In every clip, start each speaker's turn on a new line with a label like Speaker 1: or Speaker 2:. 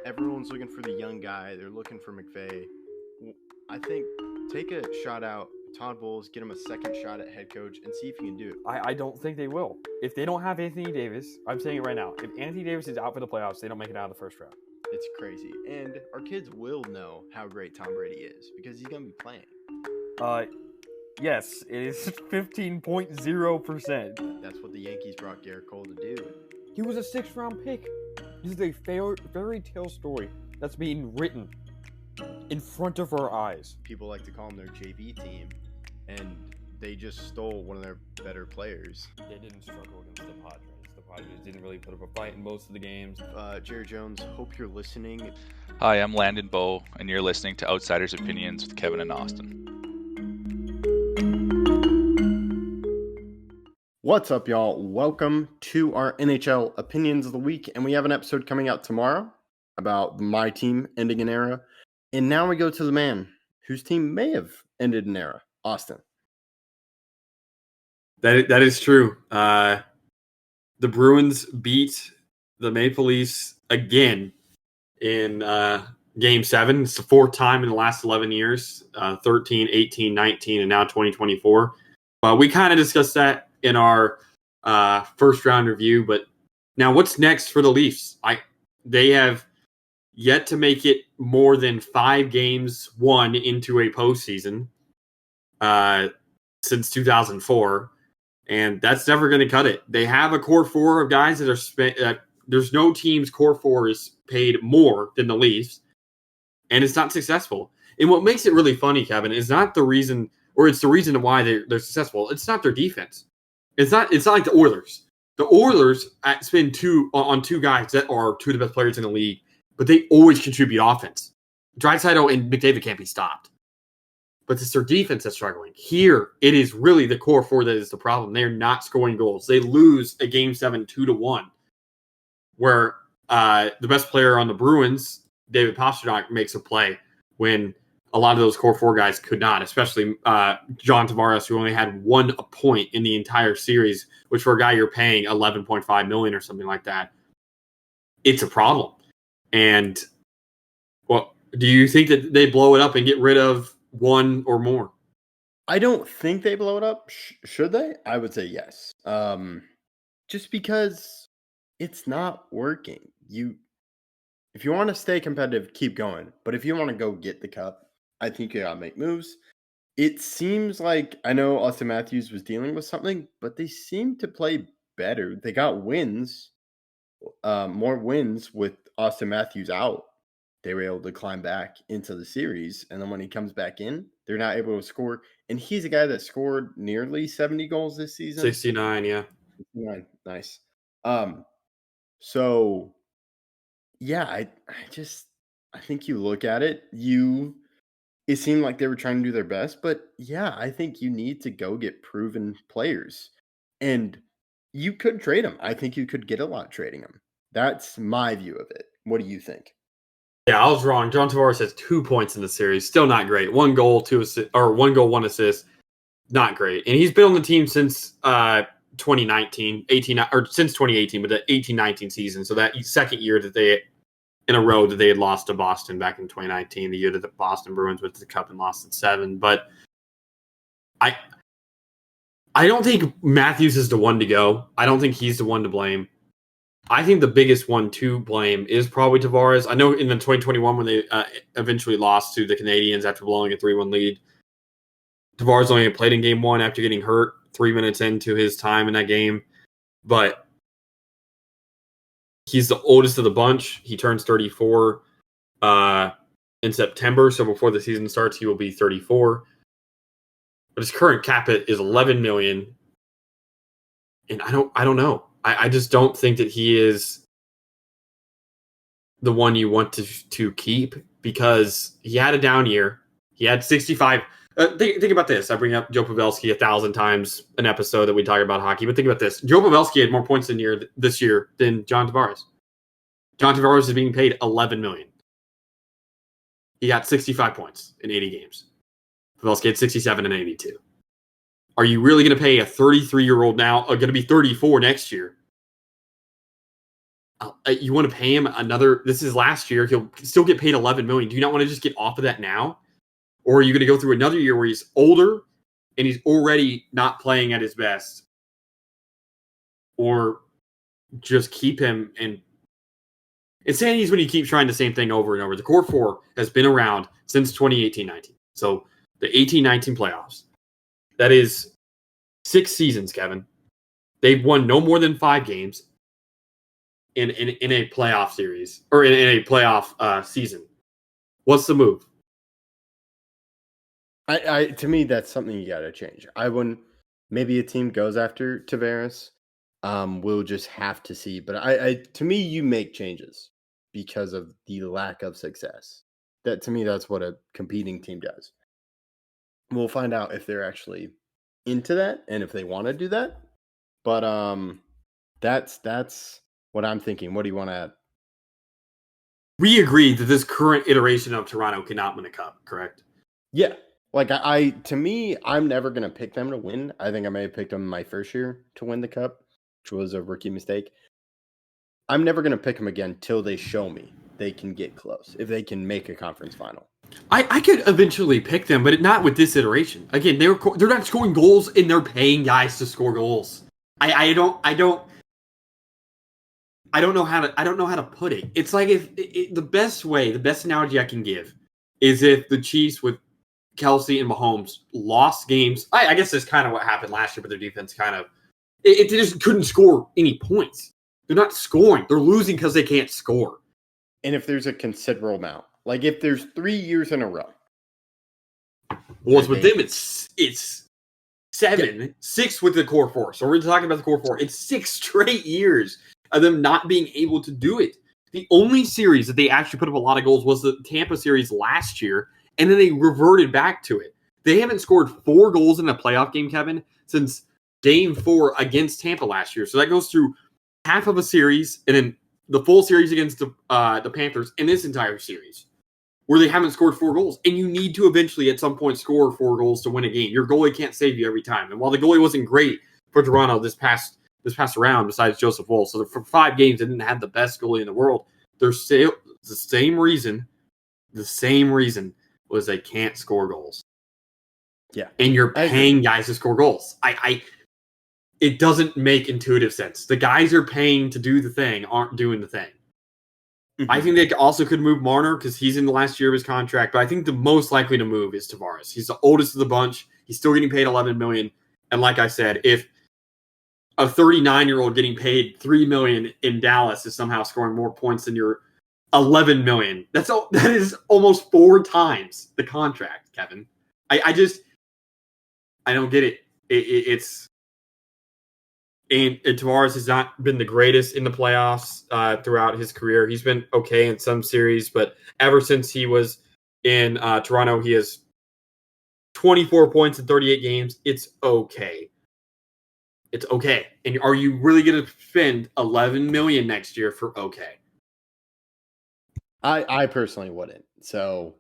Speaker 1: everyone's looking for the young guy. They're looking for McVay. I think take a shot out. Todd Bowles, get him a second shot at head coach and see if he can do it.
Speaker 2: I don't think they will. If they don't have Anthony Davis, I'm saying it right now. If Anthony Davis is out for the playoffs, they don't make it out of the first round.
Speaker 1: It's crazy. And our kids will know how great Tom Brady is because he's going to be playing.
Speaker 2: Yes, it is 15.0%.
Speaker 1: That's what the Yankees brought Garrett Cole to do.
Speaker 2: He was a 6th-round pick. This is a fairy tale story that's being written in front of our eyes.
Speaker 1: People like to call them their JV team, and they just stole one of their better players.
Speaker 2: They didn't struggle against the Padres. The Padres didn't really put up a fight in most of the games.
Speaker 1: Jerry Jones, hope you're listening.
Speaker 3: Hi, I'm Landon Bowe, and you're listening to Outsiders Opinions with Kevin and Austin.
Speaker 1: What's up, y'all? Welcome to our NHL Opinions of the Week, and we have an episode coming out tomorrow about my team ending an era. And now we go to the man whose team may have ended an era, Austin.
Speaker 4: That is true. The Bruins beat the Maple Leafs again in Game 7. It's the fourth time in the last 11 years, 13, 18, 19, and now 2024. We kind of discussed that in our first round review, but now what's next for the Leafs? They have yet to make it more than 5 games won into a postseason since 2004, and that's never going to cut it. They have a core 4 of guys that are there's no team's core 4 is paid more than the Leafs, and it's not successful. And what makes it really funny, Kevin, is not the reason, or it's the reason why they're successful. It's not their defense. It's not like the Oilers. The Oilers spend 2 on 2 guys that are 2 of the best players in the league, but they always contribute offense. Draisaitl and McDavid can't be stopped. But it's their defense that's struggling. Here, it is really the core 4 that is the problem. They're not scoring goals. They lose a Game 7 2-1, where the best player on the Bruins, David Pastrnak, makes a play when a lot of those core 4 guys could not, especially John Tavares, who only had 1 point in the entire series, which for a guy you're paying $11.5 million or something like that, it's a problem. And well, do you think that they blow it up and get rid of 1 or more?
Speaker 1: I don't think they blow it up. Should they? I would say yes. Just because it's not working. If you want to stay competitive, keep going. But if you want to go get the cup, I think you gotta make moves. It seems like, I know Austin Matthews was dealing with something, but they seem to play better. They got wins, more wins with Austin Matthews out. They were able to climb back into the series, and then when he comes back in, they're not able to score. And he's a guy that scored nearly 70 goals this season.
Speaker 4: 69, yeah.
Speaker 1: 69, nice. So, yeah, I think you look at it, it seemed like they were trying to do their best, but yeah, I think you need to go get proven players. And you could trade them. I think you could get a lot trading them. That's my view of it. What do you think?
Speaker 4: Yeah, I was wrong. John Tavares has 2 points in the series. Still not great. 1 goal, 2 assists, or 1 goal, 1 assist. Not great. And he's been on the team since 2019, since 2018, but the 18-19 season. So that second year that they in a row that they had lost to Boston back in 2019, the year that the Boston Bruins went to the Cup and lost in 7. But I don't think Matthews is the one to go. I don't think he's the one to blame. I think the biggest one to blame is probably Tavares. I know in the 2021 when they eventually lost to the Canadiens after blowing a 3-1 lead, Tavares only played in Game 1 after getting hurt 3 minutes into his time in that game. But he's the oldest of the bunch. He turns 34 in September, so before the season starts, he will be 34. But his current cap hit is $11 million, and I don't know. I just don't think that he is the one you want to keep because he had a down year. He had 65. Think about this. I bring up Joe Pavelski 1,000 times an episode that we talk about hockey, but think about this. Joe Pavelski had more points this year than John Tavares. John Tavares is being paid $11 million. He got 65 points in 80 games. Pavelski had 67 and 82. Are you really going to pay a 33-year-old now, going to be 34 next year, You want to pay him another? This is last year. He'll still get paid $11 million. Do you not want to just get off of that now, or are you going to go through another year where he's older and he's already not playing at his best, or just keep him? And insanity is when you keep trying the same thing over and over. The core four has been around since 2018-19. So the 18-19 playoffs. That is 6 seasons, Kevin. They've won no more than 5 games in a playoff series or in a playoff season. What's the move?
Speaker 1: To me, that's something you got to change. I wouldn't. Maybe a team goes after Tavares. We'll just have to see. But to me, you make changes because of the lack of success. That to me, that's what a competing team does. We'll find out if they're actually into that and if they want to do that. But that's what I'm thinking. What do you want to add?
Speaker 4: We agree that this current iteration of Toronto cannot win a cup, correct?
Speaker 1: Yeah. Like to me, I'm never gonna pick them to win. I think I may have picked them my first year to win the cup, which was a rookie mistake. I'm never gonna pick them again till they show me they can get close. If they can make a conference final.
Speaker 4: I could eventually pick them, but not with this iteration. Again, they're not scoring goals and they're paying guys to score goals. I don't know how to put it. It's like the best analogy I can give is if the Chiefs with Kelsey and Mahomes lost games. I guess that's kind of what happened last year, but their defense it just couldn't score any points. They're not scoring. They're losing because they can't score.
Speaker 1: And if there's a considerable amount, like if there's 3 years in a row.
Speaker 4: Well, with them, it's 7, 6 with the core four. So we're talking about the core four. It's 6 straight years of them not being able to do it. The only series that they actually put up a lot of goals was the Tampa series last year, and then they reverted back to it. They haven't scored 4 goals in a playoff game, Kevin, since Game 4 against Tampa last year. So that goes through half of a series, and then the full series against the Panthers, and this entire series, where they haven't scored 4 goals. And you need to eventually, at some point, score 4 goals to win a game. Your goalie can't save you every time. And while the goalie wasn't great for Toronto this past round, besides Joseph Woll, so for 5 games, they didn't have the best goalie in the world. They're still the same reason was they can't score goals.
Speaker 1: Yeah.
Speaker 4: And you're paying guys to score goals. It doesn't make intuitive sense. The guys are paying to do the thing aren't doing the thing. Mm-hmm. I think they also could move Marner because he's in the last year of his contract, but I think the most likely to move is Tavares. He's the oldest of the bunch. He's still getting paid $11 million. And like I said, if a 39-year-old getting paid $3 million in Dallas is somehow scoring more points than your $11 million, that is almost 4 times the contract, Kevin. I don't get it. And Tavares has not been the greatest in the playoffs throughout his career. He's been okay in some series, but ever since he was in Toronto, he has 24 points in 38 games. It's okay. It's okay. And are you really going to spend $11 million next year for okay?
Speaker 1: I personally wouldn't. So,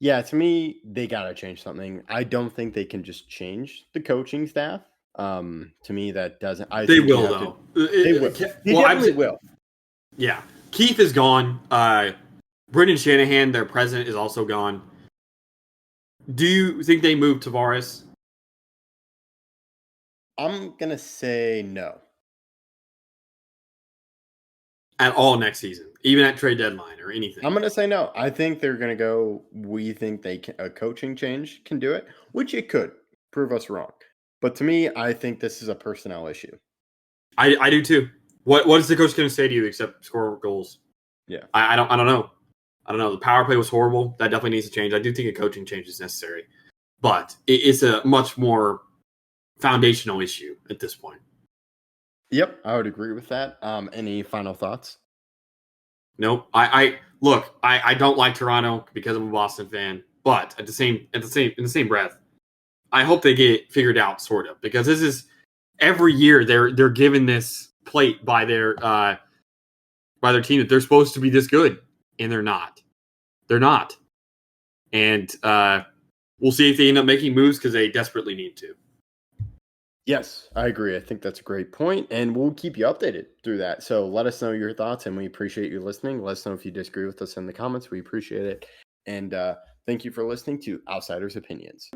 Speaker 1: yeah, to me, they got to change something. I don't think they can just change the coaching staff. To me, that doesn't.
Speaker 4: They will, though.
Speaker 1: They will. They definitely will.
Speaker 4: Yeah. Keith is gone. Brendan Shanahan, their president, is also gone. Do you think they move Tavares?
Speaker 1: I'm going to say no.
Speaker 4: At all next season, even at trade deadline or anything.
Speaker 1: I'm going to say no. I think they're going to go, we think a coaching change can do it, which it could prove us wrong. But to me, I think this is a personnel issue.
Speaker 4: I do too. What is the coach going to say to you except score goals?
Speaker 1: Yeah.
Speaker 4: I don't know. I don't know. The power play was horrible. That definitely needs to change. I do think a coaching change is necessary. But it's a much more foundational issue at this point.
Speaker 1: Yep, I would agree with that. Any final thoughts?
Speaker 4: Nope. I don't like Toronto because I'm a Boston fan, but in the same breath, I hope they get it figured out, sort of, because this is every year they're given this plate by their team that they're supposed to be this good, and they're not. They're not, and we'll see if they end up making moves because they desperately need to.
Speaker 1: Yes, I agree. I think that's a great point, and we'll keep you updated through that. So let us know your thoughts, and we appreciate you listening. Let us know if you disagree with us in the comments. We appreciate it. And thank you for listening to Outsiders Opinions.